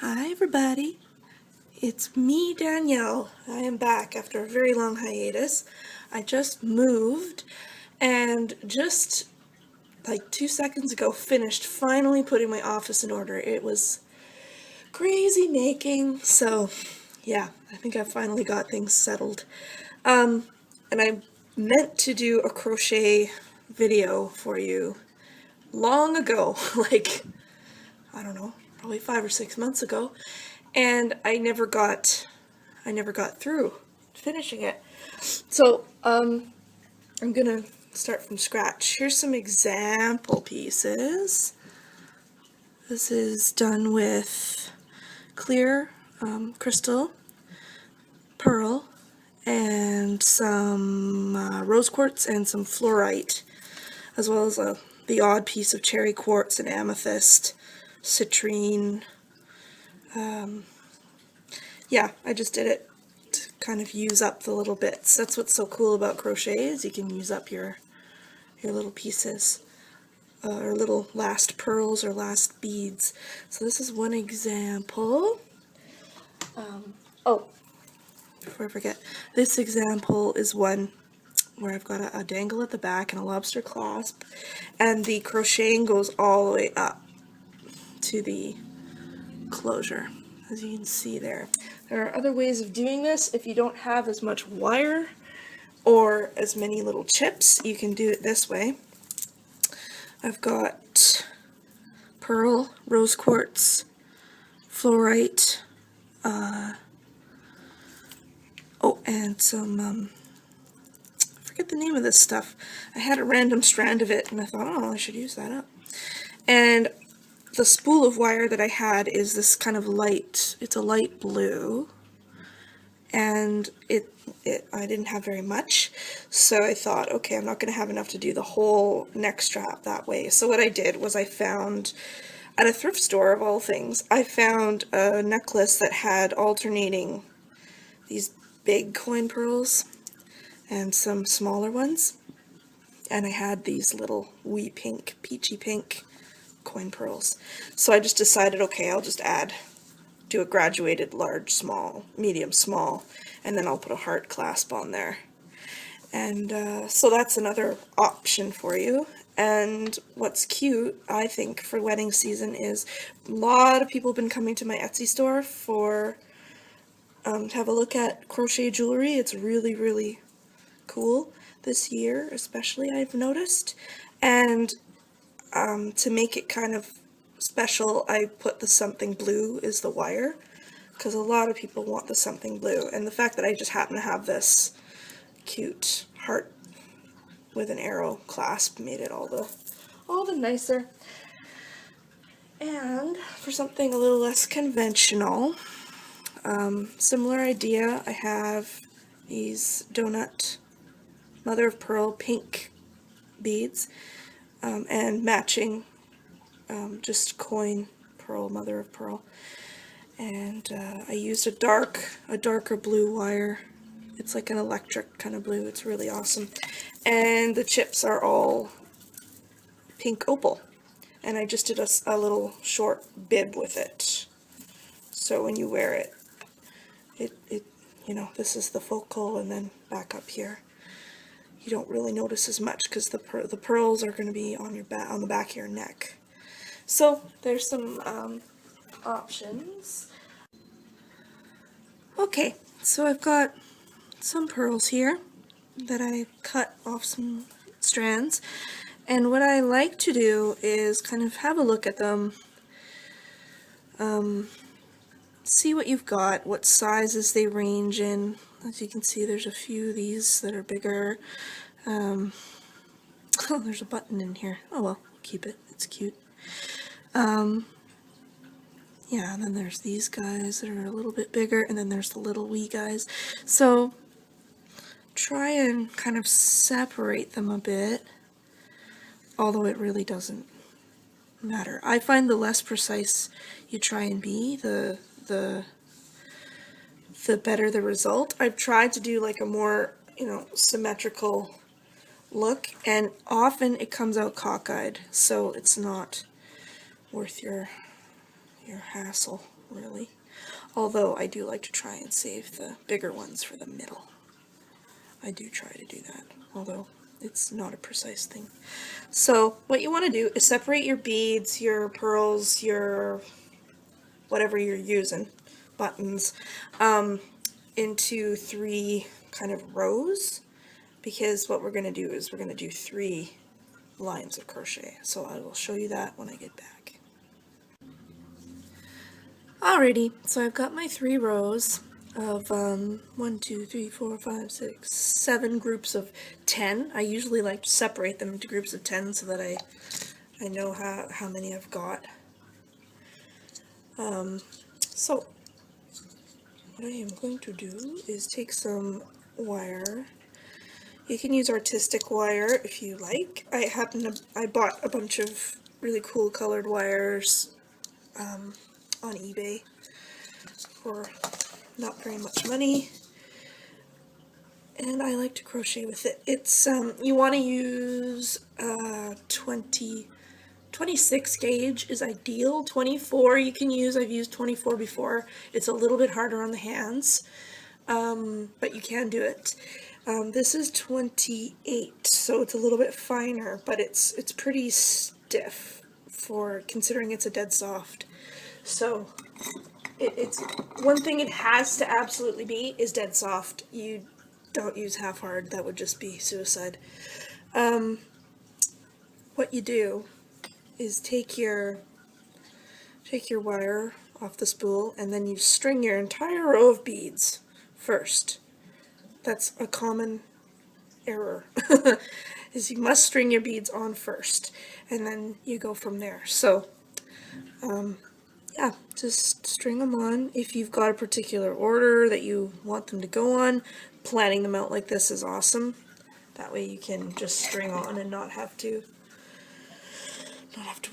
Hi everybody, it's me Danielle. I am back after a very long hiatus. I just moved and just like 2 seconds ago finished finally putting my office in order. It was crazy making, so yeah, I think I finally got things settled. And I meant to do a crochet video for you long ago, like, I don't know, probably 5 or 6 months ago, and I never got through finishing it. So I'm gonna start from scratch. Here's some example pieces. This is done with clear crystal, pearl, and some rose quartz and some fluorite, as well as the odd piece of cherry quartz and amethyst, citrine. Yeah, I just did it to kind of use up the little bits. That's what's so cool about crochet, is you can use up your little pieces, or little last pearls or last beads. So this is one example. Oh, before I forget, this example is one where I've got a dangle at the back and a lobster clasp, and the crocheting goes all the way up to the closure, as you can see there. There are other ways of doing this. If you don't have as much wire or as many little chips, you can do it this way. I've got pearl, rose quartz, fluorite, and some, I forget the name of this stuff. I had a random strand of it and I thought, oh, I should use that up. And the spool of wire that I had is this kind of light, it's a light blue, and I didn't have very much, so I thought, okay, I'm not going to have enough to do the whole neck strap that way. So what I did was I found, at a thrift store of all things, I found a necklace that had alternating these big coin pearls and some smaller ones, and I had these little wee pink, peachy pink coin pearls. So I just decided, okay, I'll just do a graduated large, small, medium, small, and then I'll put a heart clasp on there. And so that's another option for you. And what's cute, I think, for wedding season is a lot of people have been coming to my Etsy store for to have a look at crochet jewelry. It's really, really cool this year, especially, I've noticed. And to make it kind of special, I put the something blue is the wire, because a lot of people want the something blue, and the fact that I just happen to have this cute heart with an arrow clasp made it all the nicer. And for something a little less conventional, similar idea, I have these donut mother of pearl pink beads, and matching just coin pearl, mother of pearl, and I used a darker blue wire. It's like an electric kind of blue. It's really awesome, and the chips are all pink opal, and I just did a little short bib with it, so when you wear it, it you know, this is the focal, and then back up here you don't really notice as much because the pearls are going to be on the back of your neck. So there's some options. Okay, so I've got some pearls here that I cut off some strands, and what I like to do is kind of have a look at them, see what you've got, what sizes they range in. As you can see, there's a few of these that are bigger. Oh, there's a button in here. Oh well, keep it. It's cute. Yeah, and then there's these guys that are a little bit bigger, and then there's the little wee guys. So try and kind of separate them a bit, although it really doesn't matter. I find the less precise you try and be, the better the result. I've tried to do like a more, symmetrical look, and often it comes out cockeyed, so it's not worth your hassle really. Although I do like to try and save the bigger ones for the middle. I do try to do that, although it's not a precise thing. So what you want to do is separate your beads, your pearls, your whatever you're using, buttons, into 3 kind of rows, because what we're going to do is we're going to do 3 lines of crochet. So I will show you that when I get back. Alrighty, so I've got my 3 rows of 1, 2, 3, 4, 5, 6, 7 groups of 10. I usually like to separate them into groups of 10 so that I know how many I've got. So what I am going to do is take some wire. You can use artistic wire if you like. I bought a bunch of really cool colored wires on eBay for not very much money, and I like to crochet with it. It's you want to use 26 gauge is ideal. 24 you can use. I've used 24 before. It's a little bit harder on the hands, but you can do it. This is 28, so it's a little bit finer, but it's pretty stiff for considering it's a dead soft. So it's one thing it has to absolutely be is dead soft. You don't use half hard, that would just be suicide. What you do is take your wire off the spool, and then you string your entire row of beads first. That's a common error, is you must string your beads on first, and then you go from there. So yeah, just string them on. If you've got a particular order that you want them to go on, planning them out like this is awesome. That way you can just string on and not have to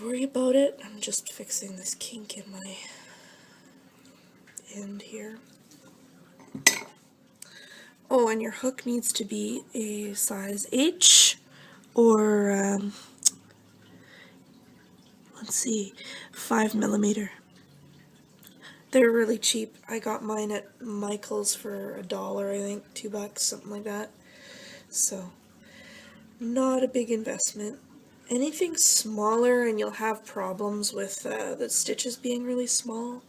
worry about it. I'm just fixing this kink in my end here. Oh, and your hook needs to be a size H or let's see, 5mm. They're really cheap. I got mine at Michael's for $1, I think, $2, something like that. So, not a big investment. Anything smaller and you'll have problems with the stitches being really small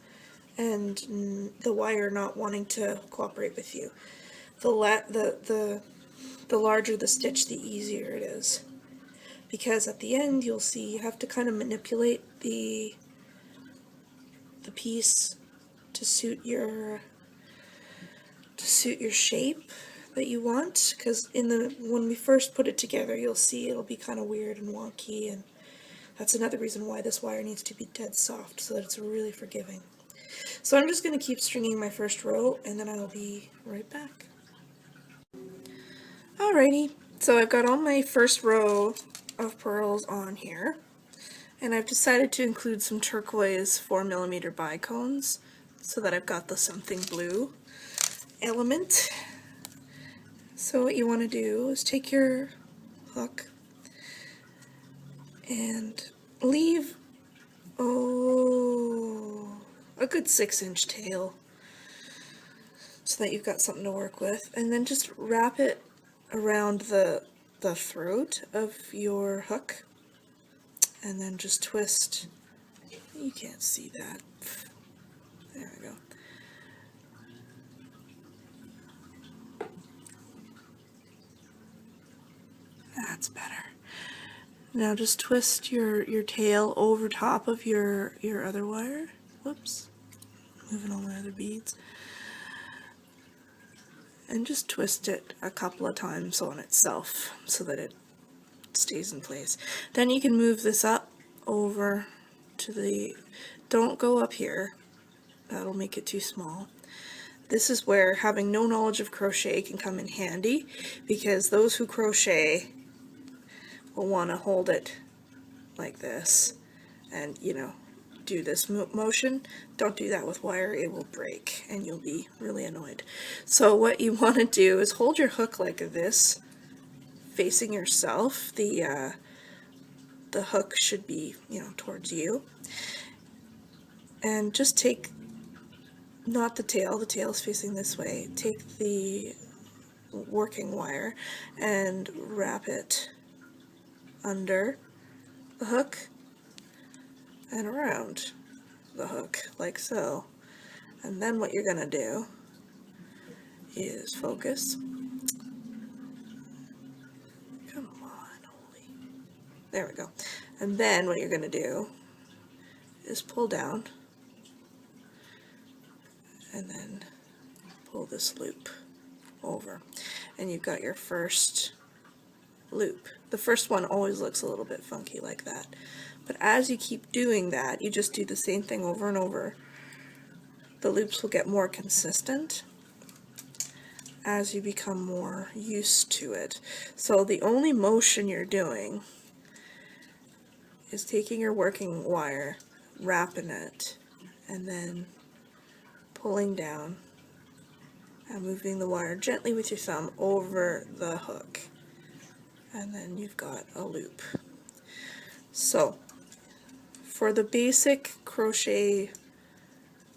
and the wire not wanting to cooperate with you. The larger the stitch, the easier it is. Because at the end, you'll see you have to kind of manipulate the piece to suit your shape that you want, because when we first put it together, you'll see it'll be kind of weird and wonky, and that's another reason why this wire needs to be dead soft, so that it's really forgiving. So I'm just going to keep stringing my first row, and then I'll be right back. Alrighty, so I've got all my first row of pearls on here, and I've decided to include some turquoise 4mm bicones so that I've got the something blue element. So what you want to do is take your hook and leave a good 6-inch tail so that you've got something to work with, and then just wrap it around the throat of your hook, and then just twist. You can't see that. There we go. That's better. Now just twist your tail over top of your other wire. Whoops. Moving all my other beads. And just twist it a couple of times on itself so that it stays in place. Then you can move this up over to the... Don't go up here. That'll make it too small. This is where having no knowledge of crochet can come in handy, because those who crochet will want to hold it like this and, you know, do this motion. Don't do that with wire, it will break and you'll be really annoyed. So what you want to do is hold your hook like this, facing yourself. The hook should be, you know, towards you, and just take not the tail's facing this way. Take the working wire and wrap it under the hook and around the hook, like so. And then what you're going to do is focus. Come on, holy. There we go. And then what you're going to do is pull down and then pull this loop over. And you've got your first loop. The first one always looks a little bit funky like that. But as you keep doing that, you just do the same thing over and over. The loops will get more consistent as you become more used to it. So the only motion you're doing is taking your working wire, wrapping it, and then pulling down and moving the wire gently with your thumb over the hook. And then you've got a loop. So for the basic crochet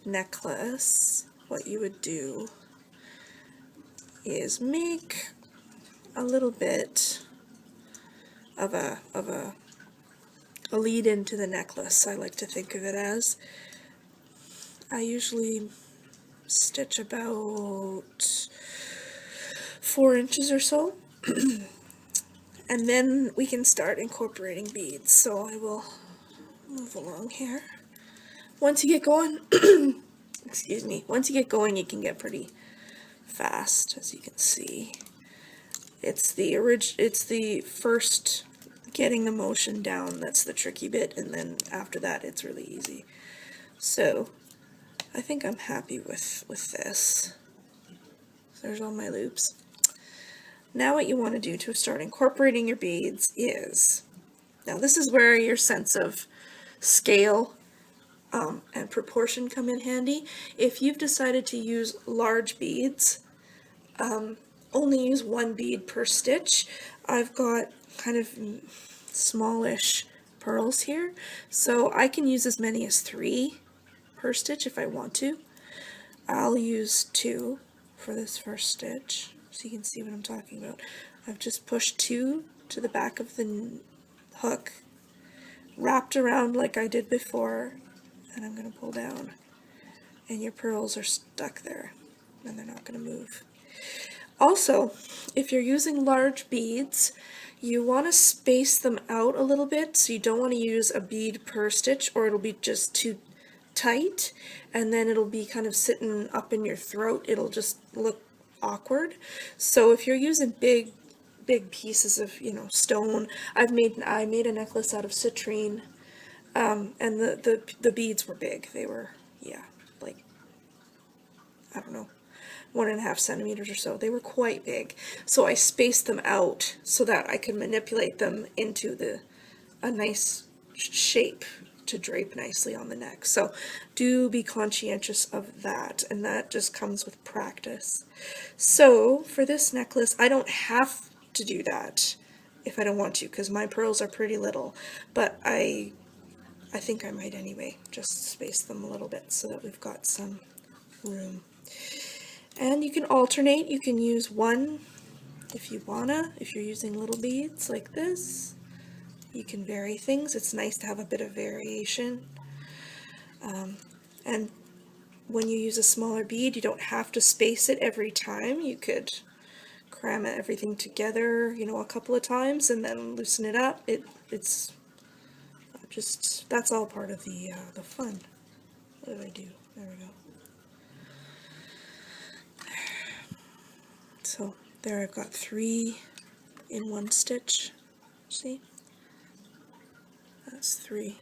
necklace, what you would do is make a little bit of a lead into the necklace, I like to think of it as. I usually stitch about 4 inches or so. And then we can start incorporating beads. So I will move along here. Once you get going, excuse me, once you get going, you can get pretty fast, as you can see. It's the first getting the motion down that's the tricky bit, and then after that it's really easy. So I think I'm happy with this. So there's all my loops. Now what you want to do to start incorporating your beads is, now this is where your sense of scale and proportion come in handy. If you've decided to use large beads, only use 1 bead per stitch. I've got kind of smallish pearls here, so I can use as many as 3 per stitch if I want to. I'll use 2 for this first stitch, so you can see what I'm talking about. I've just pushed 2 to the back of the hook, wrapped around like I did before, and I'm going to pull down. And your pearls are stuck there, and they're not going to move. Also, if you're using large beads, you want to space them out a little bit, so you don't want to use a bead per stitch, or it'll be just too tight, and then it'll be kind of sitting up in your throat. It'll just look awkward. So if you're using big pieces of, stone, I made a necklace out of citrine, and the beads were big. They were, like, I don't know, 1.5 centimeters or so. They were quite big. So I spaced them out so that I could manipulate them into a nice shape to drape nicely on the neck. So do be conscientious of that, and that just comes with practice. So for this necklace, I don't have to do that if I don't want to, because my pearls are pretty little, but I think I might anyway, just space them a little bit so that we've got some room. And you can alternate. You can use 1 if you wanna. If you're using little beads like this, you can vary things. It's nice to have a bit of variation. And when you use a smaller bead, you don't have to space it every time. You could cram everything together, a couple of times and then loosen it up. It's just, that's all part of the fun. What did I do? There we go. So there I've got 3 in 1 stitch. See? That's 3.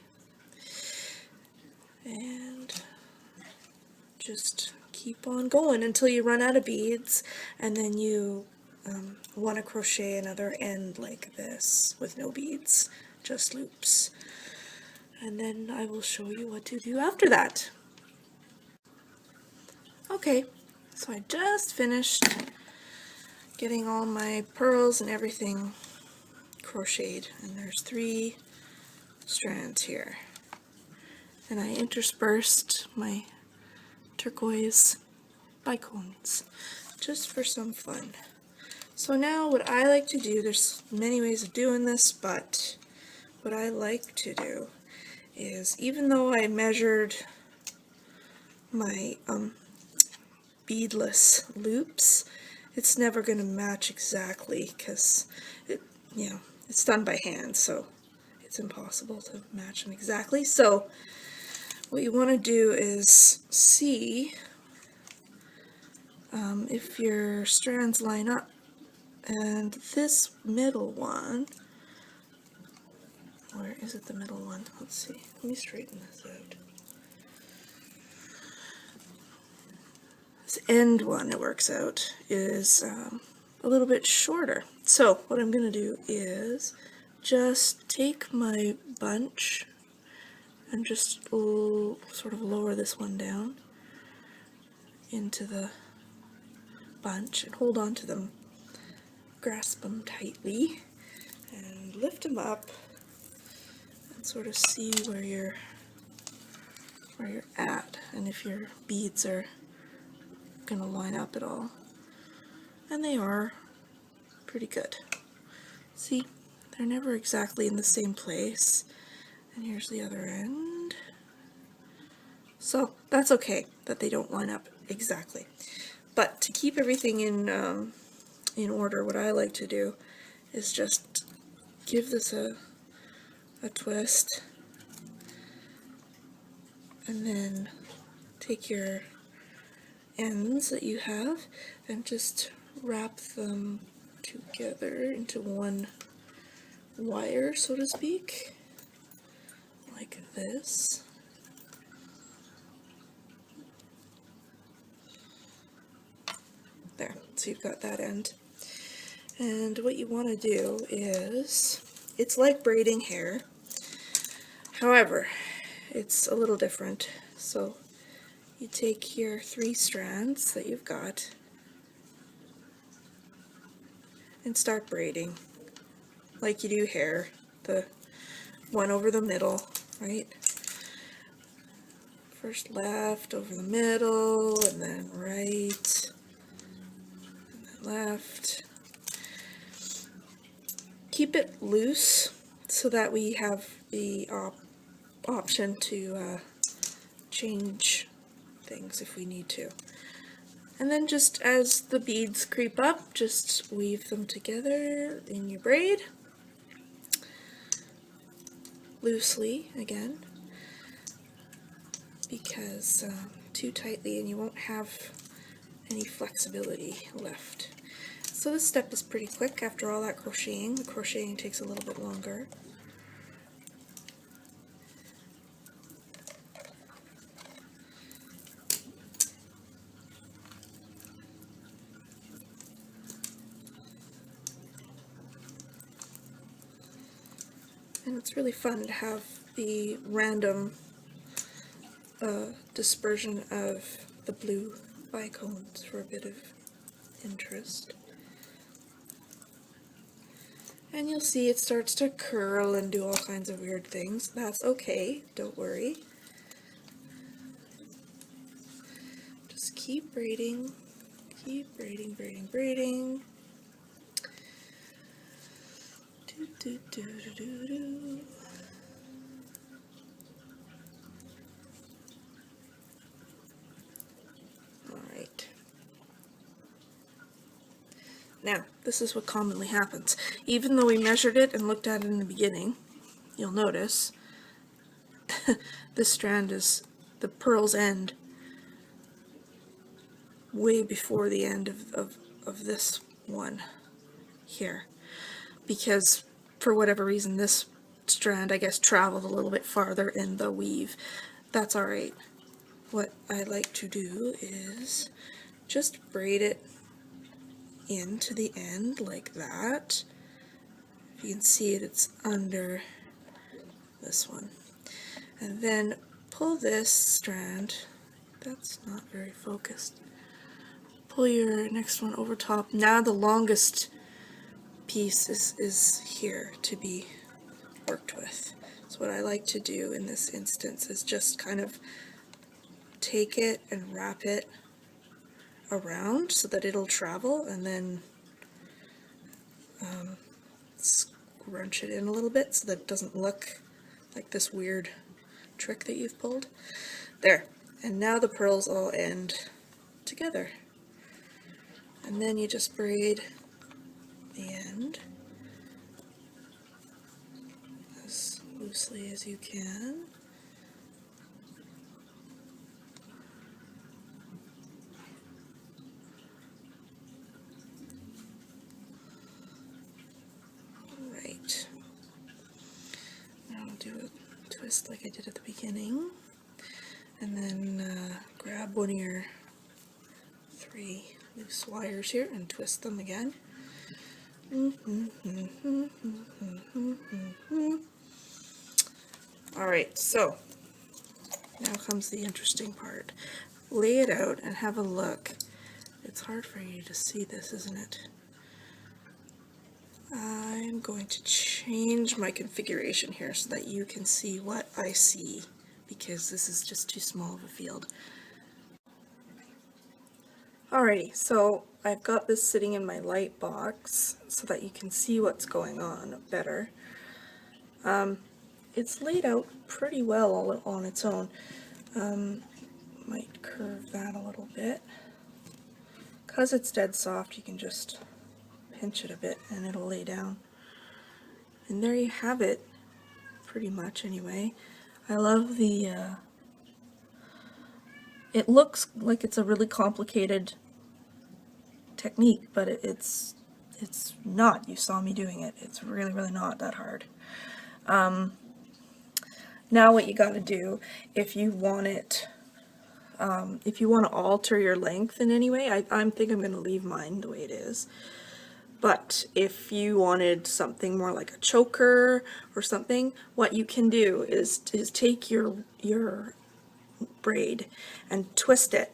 And just keep on going until you run out of beads, and then you want to crochet another end like this with no beads, just loops. And then I will show you what to do after that. Okay, so I just finished getting all my pearls and everything crocheted, and there's 3 strands here. And I interspersed my turquoise bicones, just for some fun. So now what I like to do, there's many ways of doing this, but what I like to do is, even though I measured my beadless loops, it's never going to match exactly because it's done by hand, so it's impossible to match them exactly. So what you want to do is see if your strands line up, and this middle one, where is it, the middle one? Let's see, let me straighten this out. This end one, it works out, is a little bit shorter. So what I'm going to do is just take my bunch and just sort of lower this one down into the bunch and hold on to them, grasp them tightly, and lift them up and sort of see where you're at, and if your beads are going to line up at all. And they are pretty good. See, they're never exactly in the same place. And here's the other end. So that's okay that they don't line up exactly. But to keep everything in order, what I like to do is just give this a twist, and then take your ends that you have and just wrap them together into one wire, so to speak, like this. There, so you've got that end. And what you want to do is, it's like braiding hair, however, it's a little different. So you take your 3 strands that you've got and start braiding like you do hair, the one over the middle, right? First left over the middle, and then right, and then left. Keep it loose so that we have the option to change things if we need to. And then just as the beads creep up, just weave them together in your braid, loosely again, because too tightly and you won't have any flexibility left. So this step is pretty quick after all that crocheting. The crocheting takes a little bit longer. And it's really fun to have the random dispersion of the blue bicones for a bit of interest. And you'll see it starts to curl and do all kinds of weird things. That's okay, don't worry. Just keep braiding, braiding. Alright. Now, this is what commonly happens. Even though we measured it and looked at it in the beginning, you'll notice this strand is the pearl's end way before the end of this one here. Because for whatever reason this strand, I guess, traveled a little bit farther in the weave. That's alright. What I like to do is just braid it into the end like that. If you can see it, it's under this one. And then pull this strand, that's not very focused, pull your next one over top. Now the longest piece is here to be worked with. So what I like to do in this instance is just kind of take it and wrap it around so that it'll travel, and then scrunch it in a little bit so that it doesn't look like this weird trick that you've pulled. There. And now the pearls all end together. And then you just braid the end as loosely as you can. Right. Now I'll do a twist like I did at the beginning. And then grab one of your 3 loose wires here and twist them again. Alright, so now comes the interesting part. Lay it out and have a look. It's hard for you to see this, isn't it? I'm going to change my configuration here so that you can see what I see, because this is just too small of a field. Alrighty, so I've got this sitting in my light box so that you can see what's going on better. It's laid out pretty well all on its own. Might curve that a little bit. Because it's dead soft, you can just pinch it a bit and it'll lay down. And there you have it, pretty much anyway. I love the, it looks like it's a really complicated technique, but it's not. You saw me doing it. It's really, really not that hard. Now what you got to do, if you want it, if you want to alter your length in any way, I think I'm going to leave mine the way it is. But if you wanted something more like a choker or something, what you can do is take your braid and twist it,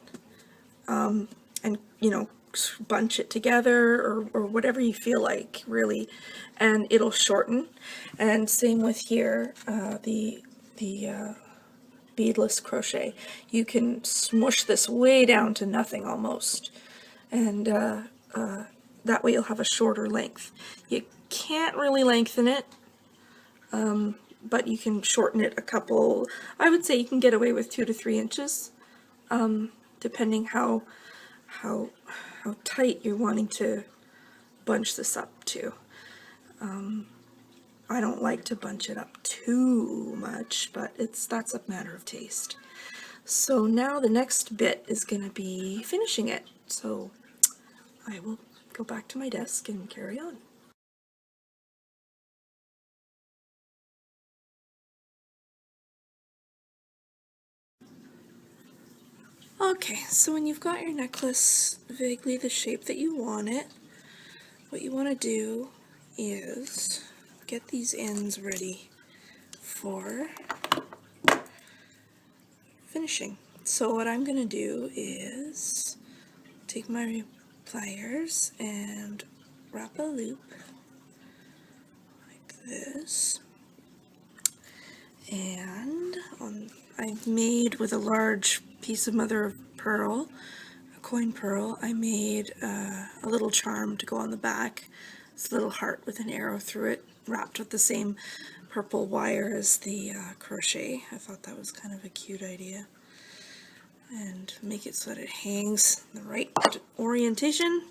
and you know, bunch it together or whatever you feel like, really, and it'll shorten. And same with here, the beadless crochet. You can smush this way down to nothing almost, and that way you'll have a shorter length. You can't really lengthen it, but you can shorten it a couple. I would say you can get away with 2 to 3 inches, depending how tight you're wanting to bunch this up to. I don't like to bunch it up too much, but that's a matter of taste. So now the next bit is going to be finishing it. So I will go back to my desk and carry on. Okay, so when you've got your necklace vaguely the shape that you want it, what you want to do is get these ends ready for finishing. So what I'm going to do is take my pliers and wrap a loop like this, and I've made with a large piece of mother of pearl, a coin pearl, I made a little charm to go on the back. It's a little heart with an arrow through it, wrapped with the same purple wire as the crochet. I thought that was kind of a cute idea. And make it so that it hangs in the right orientation.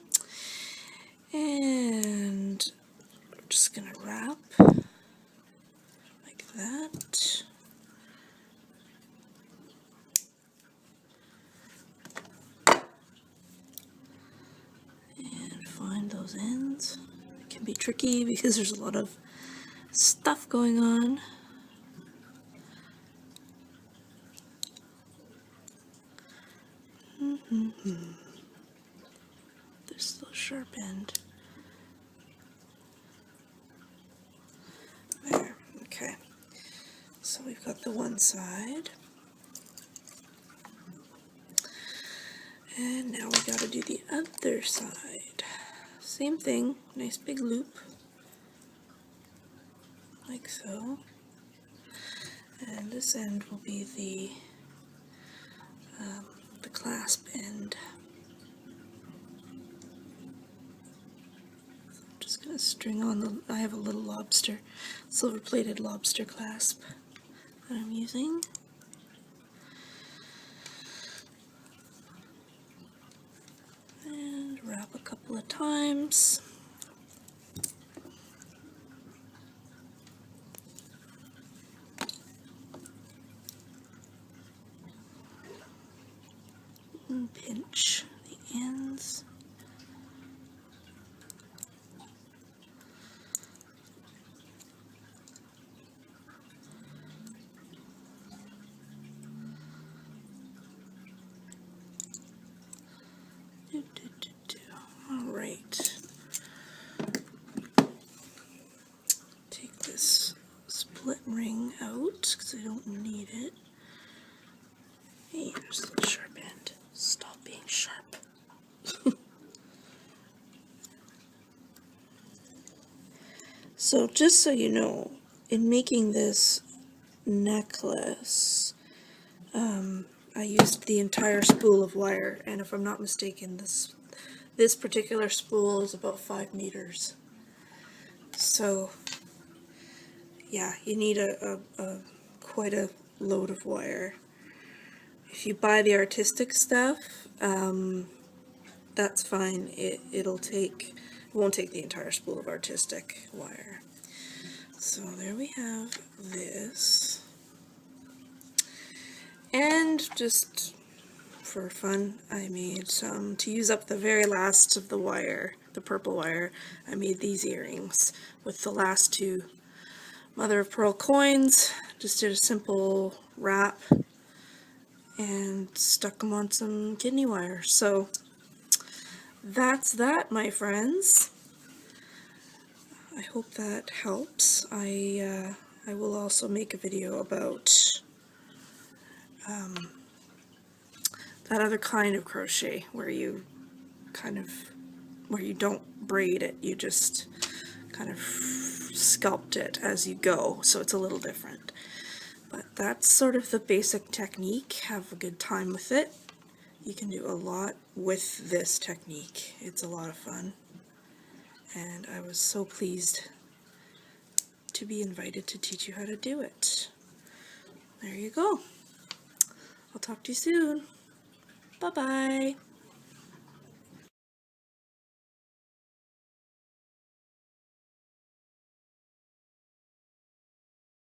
And we're just going to wrap like that. And find those ends. It can be tricky because there's a lot of stuff going on. There's still a sharp end. There, okay. So we've got the one side. And now we gotta do the other side. Same thing, nice big loop. Like so. And this end will be the the clasp end. I'm just going to string on I have a little lobster, silver-plated lobster clasp that I'm using. And wrap a couple of times. And pinch the ends. All right. Take this split ring out because I don't need it. Hey, there's a little sharp end. Stop being sharp. So just so you know, in making this necklace, I used the entire spool of wire, and if I'm not mistaken, this particular spool is about 5 meters. So yeah, you need quite a load of wire. If you buy the artistic stuff, that's fine. It won't take the entire spool of artistic wire. So there we have this. And just for fun, I made some, to use up the very last of the wire, the purple wire, I made these earrings with the last 2 mother of pearl coins. Just did a simple wrap and stuck them on some kidney wire. So that's that, my friends. I hope that helps. I will also make a video about that other kind of crochet where you don't braid it, you just kind of sculpt it as you go, so it's a little different. But that's sort of the basic technique. Have a good time with it. You can do a lot with this technique. It's a lot of fun. And I was so pleased to be invited to teach you how to do it. There you go. I'll talk to you soon. Bye-bye.